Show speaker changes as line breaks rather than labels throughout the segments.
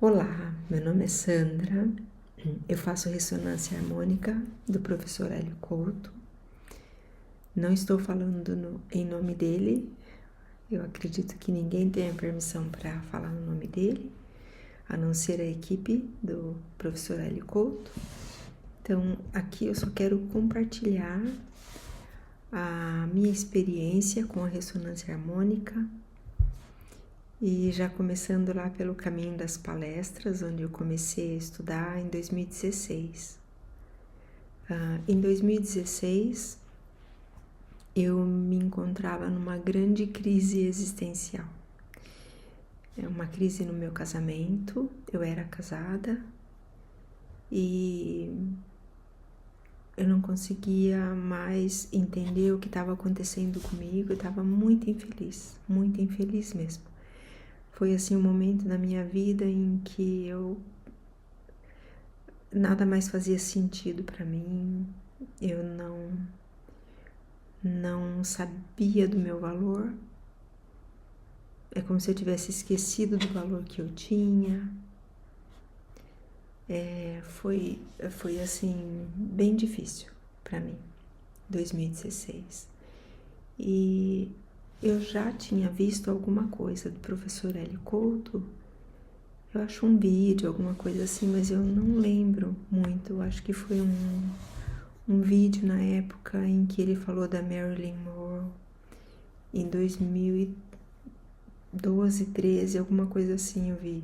Olá, meu nome é Sandra, eu faço ressonância harmônica do professor Hélio Couto. Não estou falando em nome dele, eu acredito que ninguém tenha permissão para falar no nome dele, a não ser a equipe do professor Hélio Couto. Então, aqui eu só quero compartilhar a minha experiência com a ressonância harmônica. E já começando lá pelo caminho das palestras, onde eu comecei a estudar em 2016. Em 2016, eu me encontrava numa grande crise existencial. É uma crise no meu casamento, eu era casada e eu não conseguia mais entender o que estava acontecendo comigo, eu estava muito infeliz mesmo. Foi assim um momento na minha vida em que nada mais fazia sentido para mim, eu não sabia do meu valor, é como se eu tivesse esquecido do valor que eu tinha. Foi assim, bem difícil para mim, 2016. E eu já tinha visto alguma coisa do professor Hélio Couto, eu acho um vídeo, alguma coisa assim, mas eu não lembro muito. Eu acho que foi um vídeo na época em que ele falou da Marilyn Monroe, em 2012, 13, alguma coisa assim eu vi.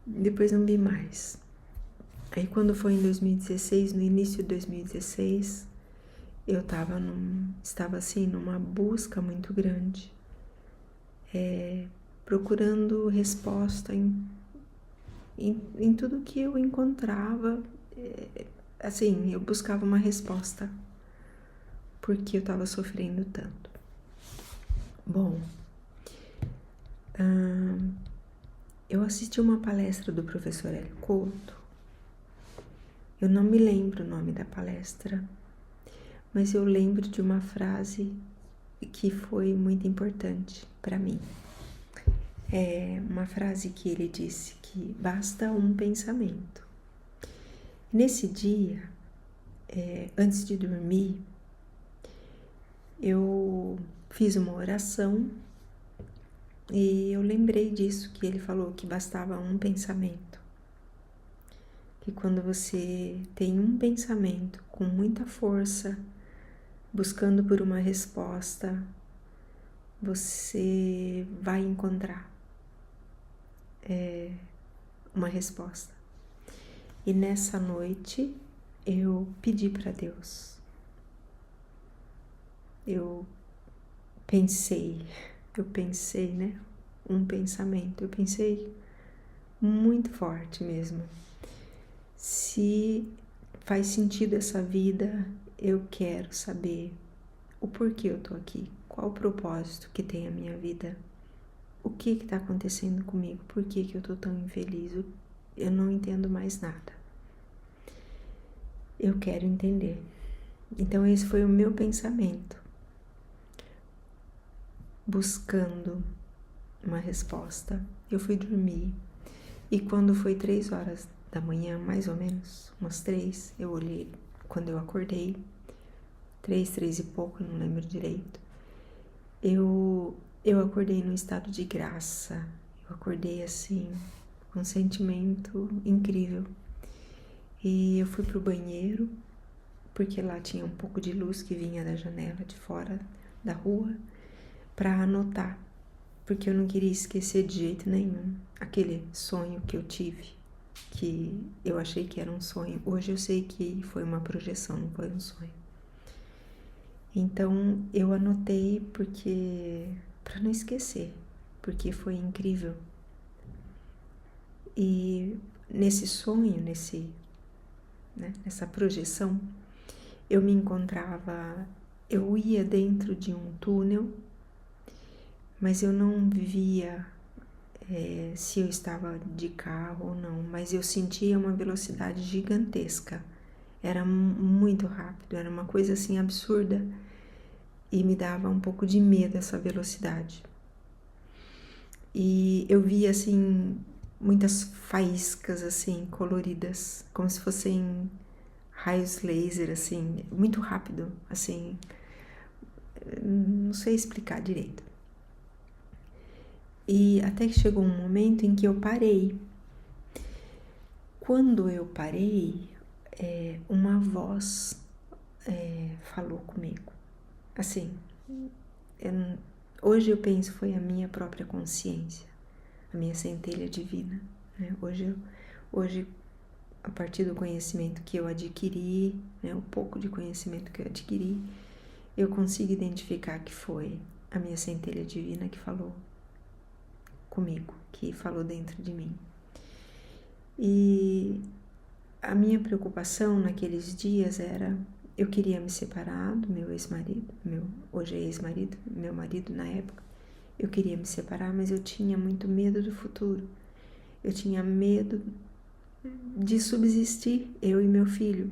Depois não vi mais. Aí quando foi em 2016, no início de 2016, eu estava assim numa busca muito grande, procurando resposta em tudo que eu encontrava. Assim, eu buscava uma resposta porque eu estava sofrendo tanto. Bom, eu assisti uma palestra do professor Hélio Couto. Eu não me lembro o nome da palestra, mas eu lembro de uma frase que foi muito importante para mim. É uma frase que ele disse que basta um pensamento. Nesse dia, antes de dormir, eu fiz uma oração e eu lembrei disso, que ele falou que bastava um pensamento. Que quando você tem um pensamento com muita força, buscando por uma resposta, você vai encontrar uma resposta. E nessa noite eu pedi para Deus. Eu pensei, né? Um pensamento. Eu pensei muito forte mesmo. Se faz sentido essa vida, eu quero saber o porquê eu tô aqui. Qual o propósito que tem a minha vida? O que está acontecendo comigo? Por que eu tô tão infeliz? Eu não entendo mais nada. Eu quero entender. Então esse foi o meu pensamento, buscando uma resposta. Eu fui dormir e quando foi 3 horas da manhã, mais ou menos, umas 3, eu olhei, quando eu acordei, 3 e pouco, não lembro direito, eu acordei num estado de graça, eu acordei assim, com um sentimento incrível. E eu fui pro banheiro, porque lá tinha um pouco de luz que vinha da janela de fora da rua, para anotar, porque eu não queria esquecer de jeito nenhum aquele sonho que eu tive, que eu achei que era um sonho. Hoje eu sei que foi uma projeção, não foi um sonho. Então eu anotei para não esquecer, porque foi incrível. E nesse sonho, nessa projeção, eu me encontrava, eu ia dentro de um túnel, mas eu não via se eu estava de carro ou não, mas eu sentia uma velocidade gigantesca, era muito rápido, era uma coisa assim absurda e me dava um pouco de medo essa velocidade. E eu via assim muitas faíscas assim coloridas, como se fossem raios laser, assim, muito rápido, assim, não sei explicar direito. E até que chegou um momento em que eu parei. Quando eu parei, uma voz falou comigo. Assim, hoje eu penso foi a minha própria consciência, a minha centelha divina, né? Hoje, a partir do conhecimento que eu adquiri, né, o pouco de conhecimento que eu adquiri, eu consigo identificar que foi a minha centelha divina que falou comigo, que falou dentro de mim. E a minha preocupação naqueles dias era, eu queria me separar do meu ex-marido, hoje é ex-marido, meu marido na época. Eu queria me separar, mas eu tinha muito medo do futuro. Eu tinha medo de subsistir, eu e meu filho,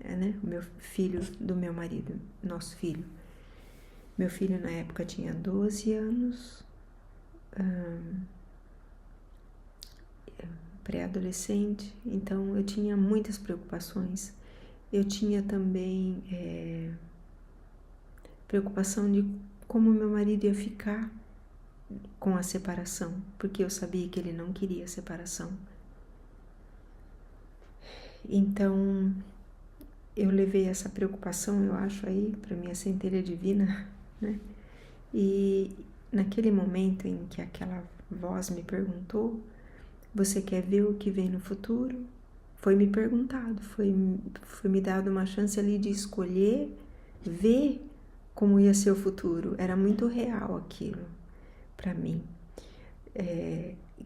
né? O meu filho do meu marido, nosso filho. Meu filho na época tinha 12 anos, pré-adolescente, então eu tinha muitas preocupações. Eu tinha também preocupação de como meu marido ia ficar com a separação, porque eu sabia que ele não queria separação. Então, eu levei essa preocupação, eu acho, aí para minha centelha divina, né? E naquele momento em que aquela voz me perguntou, você quer ver o que vem no futuro? Foi me perguntado, foi me dado uma chance ali de escolher, ver como ia ser o futuro. Era muito real aquilo para mim,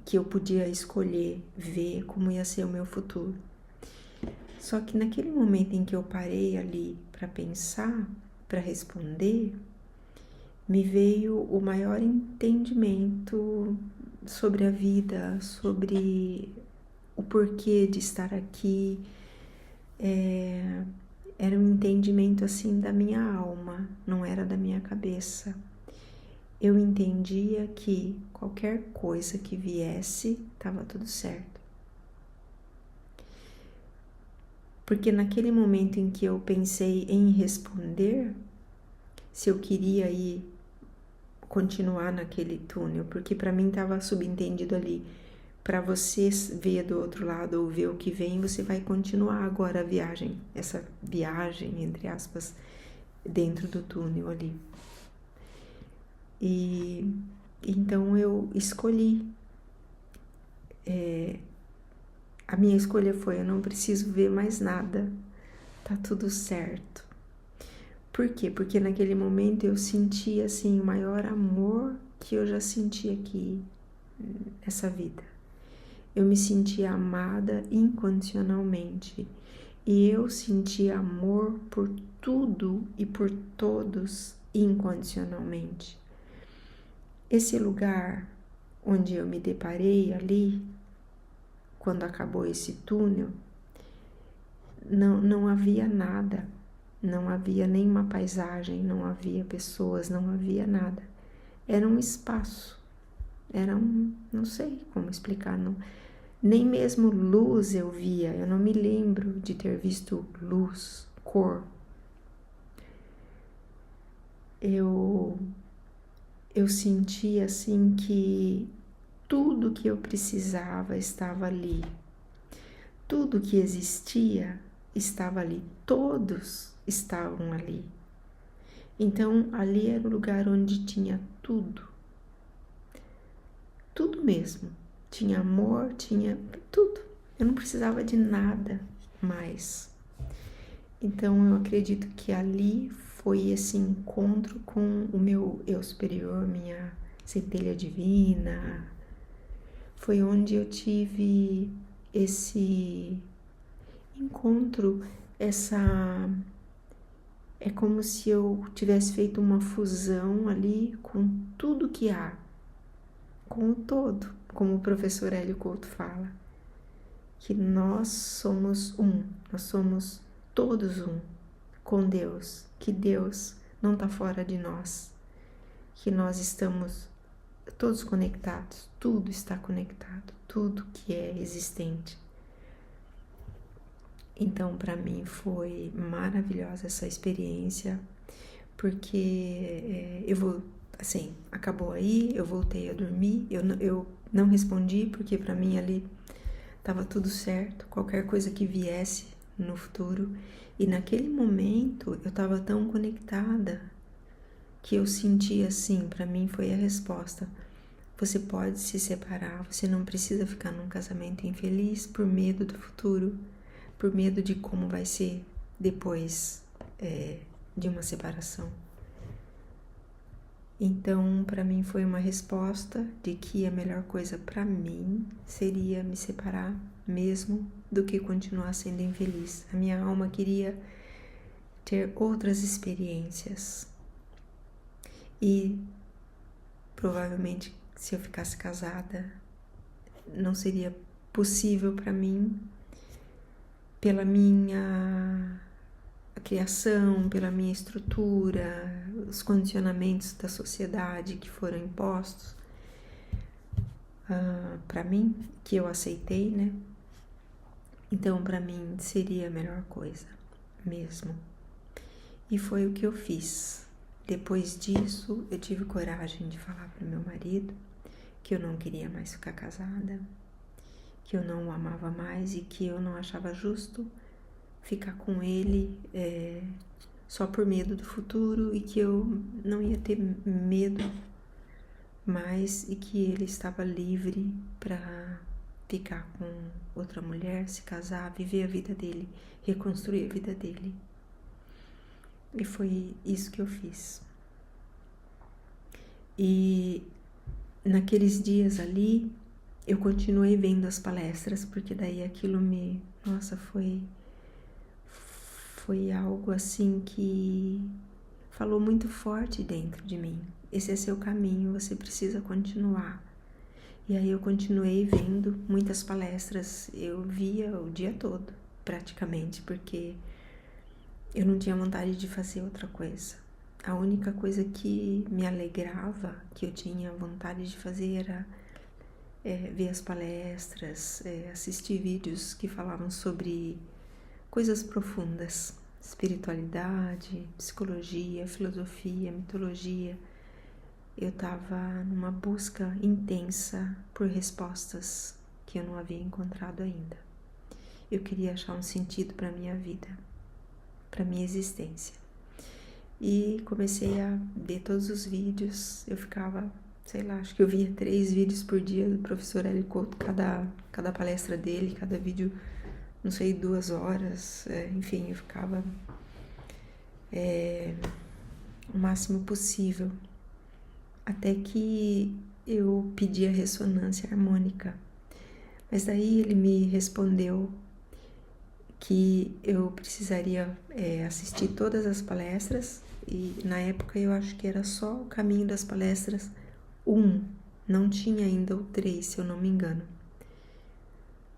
que eu podia escolher, ver como ia ser o meu futuro. Só que naquele momento em que eu parei ali para pensar, para responder, me veio o maior entendimento sobre a vida, sobre o porquê de estar aqui. Era um entendimento assim da minha alma, não era da minha cabeça. Eu entendia que qualquer coisa que viesse, estava tudo certo. Porque naquele momento em que eu pensei em responder, se eu queria ir continuar naquele túnel, porque para mim estava subentendido ali, para você ver do outro lado ou ver o que vem, você vai continuar agora a viagem, essa viagem, entre aspas, dentro do túnel ali. E então eu escolhi. A minha escolha foi, eu não preciso ver mais nada, tá tudo certo. Por quê? Porque naquele momento eu senti assim o maior amor que eu já senti aqui nessa vida. Eu me senti amada incondicionalmente e eu senti amor por tudo e por todos incondicionalmente. Esse lugar onde eu me deparei ali, quando acabou esse túnel, não havia nada, não havia nenhuma paisagem, não havia pessoas, não havia nada. Era um espaço, não sei como explicar, não, nem mesmo luz eu via, eu não me lembro de ter visto luz, cor. Eu senti assim que tudo que eu precisava estava ali. Tudo que existia estava ali. Todos estavam ali. Então, ali era o lugar onde tinha tudo. Tudo mesmo. Tinha amor, tinha tudo. Eu não precisava de nada mais. Então, eu acredito que ali foi esse encontro com o meu eu superior, minha centelha divina. Foi onde eu tive esse encontro, é como se eu tivesse feito uma fusão ali com tudo que há, com o todo, como o professor Hélio Couto fala, que nós somos um, nós somos todos um com Deus, que Deus não está fora de nós, que nós estamos todos conectados, tudo está conectado, tudo que é existente. Então, para mim foi maravilhosa essa experiência, porque acabou aí, eu voltei a dormir, eu não respondi, porque para mim ali estava tudo certo, qualquer coisa que viesse no futuro. E naquele momento eu estava tão conectada que eu senti assim, para mim foi a resposta. Você pode se separar, você não precisa ficar num casamento infeliz por medo do futuro, por medo de como vai ser depois de uma separação. Então, para mim foi uma resposta de que a melhor coisa para mim seria me separar mesmo do que continuar sendo infeliz. A minha alma queria ter outras experiências. E provavelmente se eu ficasse casada, não seria possível para mim, pela minha criação, pela minha estrutura, os condicionamentos da sociedade que foram impostos para mim, que eu aceitei, né? Então, para mim, seria a melhor coisa mesmo. E foi o que eu fiz. Depois disso, eu tive coragem de falar para o meu marido que eu não queria mais ficar casada, que eu não o amava mais e que eu não achava justo ficar com ele só por medo do futuro, e que eu não ia ter medo mais e que ele estava livre para ficar com outra mulher, se casar, viver a vida dele, reconstruir a vida dele. E foi isso que eu fiz. E naqueles dias ali, eu continuei vendo as palestras, porque daí aquilo foi algo assim que falou muito forte dentro de mim. Esse é seu caminho, você precisa continuar. E aí eu continuei vendo muitas palestras, eu via o dia todo, praticamente, porque eu não tinha vontade de fazer outra coisa. A única coisa que me alegrava, que eu tinha vontade de fazer, era ver as palestras, assistir vídeos que falavam sobre coisas profundas, espiritualidade, psicologia, filosofia, mitologia. Eu estava numa busca intensa por respostas que eu não havia encontrado ainda. Eu queria achar um sentido para a minha vida, para a minha existência. E comecei a ver todos os vídeos. Eu ficava, acho que eu via 3 vídeos por dia do professor Hélio Couto, cada palestra dele, cada vídeo, 2 horas, enfim, eu ficava o máximo possível, até que eu pedi a ressonância harmônica. Mas daí ele me respondeu que eu precisaria assistir todas as palestras, e na época eu acho que era só o Caminho das Palestras 1, não tinha ainda o 3, se eu não me engano.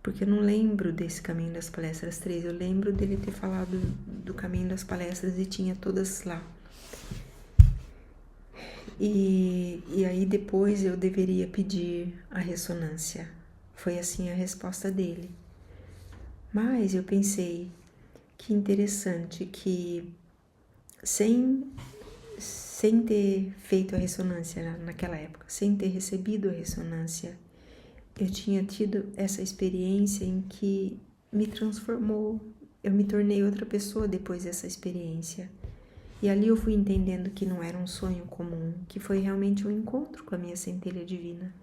Porque eu não lembro desse Caminho das Palestras 3, eu lembro dele ter falado do Caminho das Palestras e tinha todas lá. E aí depois eu deveria pedir a ressonância. Foi assim a resposta dele. Mas eu pensei que interessante que sem ter feito a ressonância naquela época, sem ter recebido a ressonância, eu tinha tido essa experiência em que me transformou. Eu me tornei outra pessoa depois dessa experiência. E ali eu fui entendendo que não era um sonho comum, que foi realmente um encontro com a minha centelha divina.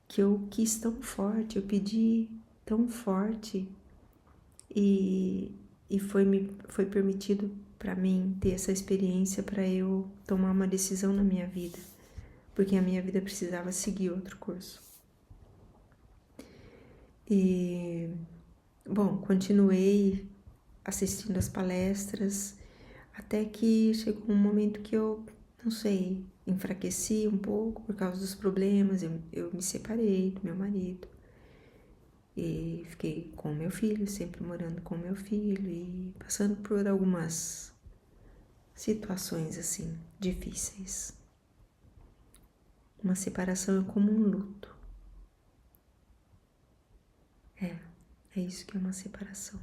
Que eu quis tão forte, eu pedi tão forte, e foi permitido para mim ter essa experiência para eu tomar uma decisão na minha vida, porque a minha vida precisava seguir outro curso. E, bom, continuei assistindo as palestras, até que chegou um momento que eu, enfraqueci um pouco por causa dos problemas. Eu me separei do meu marido e fiquei com o meu filho, sempre morando com o meu filho e passando por algumas situações assim difíceis. Uma separação é como um luto. É isso que é uma separação.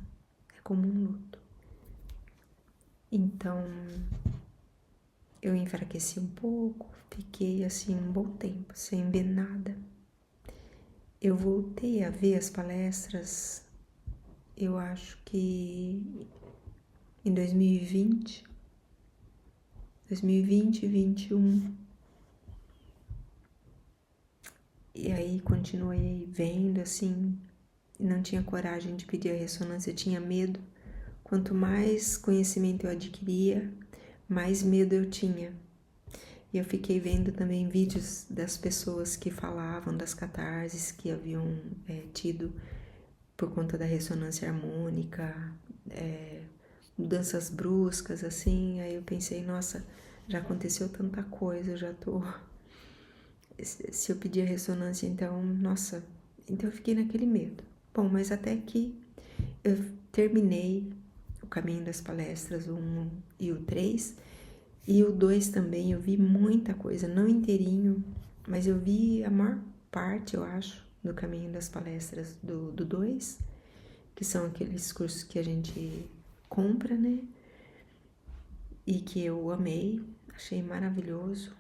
É como um luto. Então, eu enfraqueci um pouco, fiquei assim um bom tempo, sem ver nada. Eu voltei a ver as palestras, eu acho que em 2020 e 2021. E aí continuei vendo assim, não tinha coragem de pedir a ressonância, tinha medo. Quanto mais conhecimento eu adquiria, mais medo eu tinha. E eu fiquei vendo também vídeos das pessoas que falavam das catarses que haviam tido por conta da ressonância harmônica, mudanças bruscas, assim. Aí eu pensei, nossa, já aconteceu tanta coisa, eu já tô... Se eu pedir a ressonância, então, nossa... Então eu fiquei naquele medo. Bom, mas até que eu terminei o caminho das palestras, o 1 e o 3, e o 2 também, eu vi muita coisa, não inteirinho, mas eu vi a maior parte, eu acho, do caminho das palestras do 2, que são aqueles cursos que a gente compra, né? E que eu amei, achei maravilhoso.